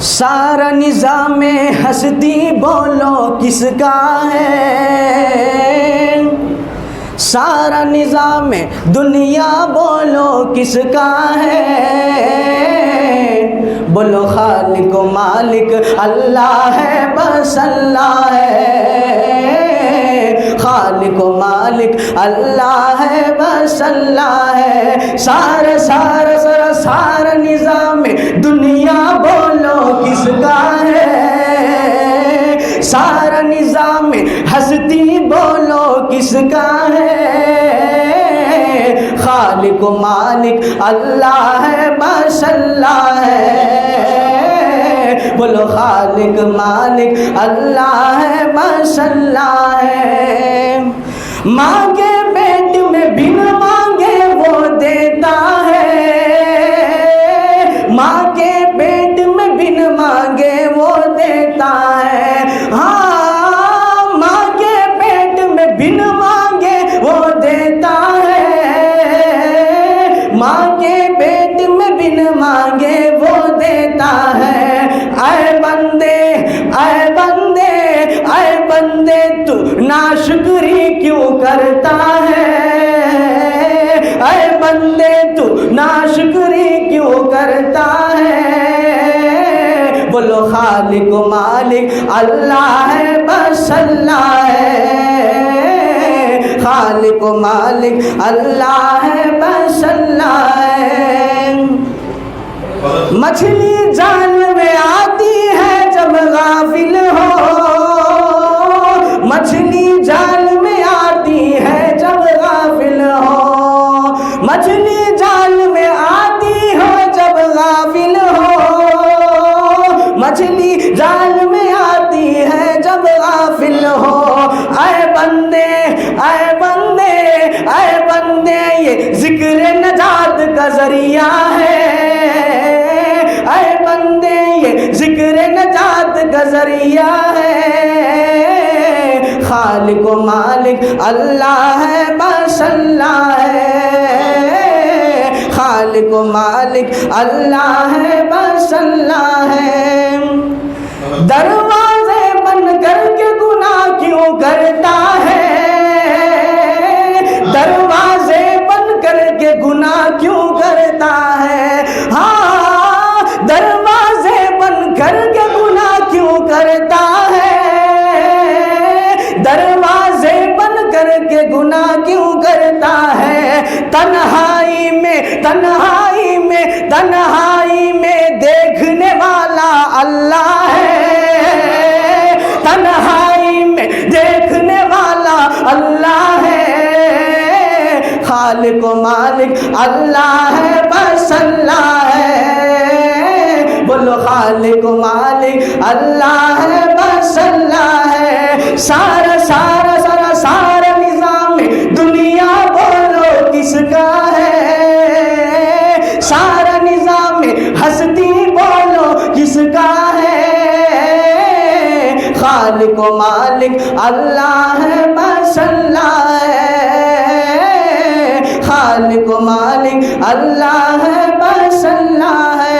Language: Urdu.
سارا نظام ہستی بولو کس کا ہے، سارا نظام دنیا بولو کس کا ہے، بولو خالق و مالک اللہ ہے، بس اللہ ہے، خالق و مالک اللہ ہے، بس اللہ ہے، سارا نظام دنیا بولو کس کا ہے، سارا نظام ہستی بولو کس کا ہے، خالق و مالک اللہ ہے، بس اللہ ہے، بولو خالق مالک اللہ ہے، بس اللہ ہے، مانگے پیٹ میں بن مانگے وہ دیتا ہے، ماں کے پیٹ میں بن مانگے وہ دیتا ہے، ہاں ماں کے پیٹ میں بن مانگے وہ دیتا ہے، ماں کے پیٹ میں بن مانگے وہ دیتا ہے، اے بندے اے بندے اے بندے تو ناشکری کیوں کرتا ہے، اے بندے تو ناشکری کیوں کرتا ہے، بولو خالق و مالک اللہ ہے، بس اللہ ہے، خالق و مالک اللہ ہے، بس اللہ ہے، مچھلی جال میں آتی ہے جب غافل ہو، مچھلی جال میں آتی ہے جب غافل ہو، مچھلی جال میں آتی ہو جب غافل ہو، مچھلی جال میں آتی ہے جب غافل ہو، اے بندے اے بندے اے بندے یہ ذکر نجات کا ذریعہ ہے، اے بندے یہ ذکر نجات کا ذریعہ ہے، خالق و مالک اللہ ہے، بس اللہ ہے، خالق و مالک اللہ ہے، بس اللہ ہے، دروازے بند کر کے گناہ کیوں کرتا ہے، دروازے بند کر کے گناہ کیوں کرتا ہے، ہاں دروازے بند کر کے گناہ کیوں کرتا ہے، دروازے بند کر کے گناہ کیوں کرتا ہے، تنہائی میں تنہائی میں تنہائی میں دیکھنے والا اللہ ہے، تنہائی میں دیکھنے والا اللہ ہے، خالق و مالک اللہ ہے، بس اللہ ہے، بولو خالق و مالک اللہ ہے، بس اللہ ہے، سارا نظام دنیا بولو کس کا ہے، سارا نظام ہستی بولو کس کا ہے، خالق و مالک اللہ ہے، بس اللہ ہے، خالق و مالک اللہ ہے، بس اللہ ہے۔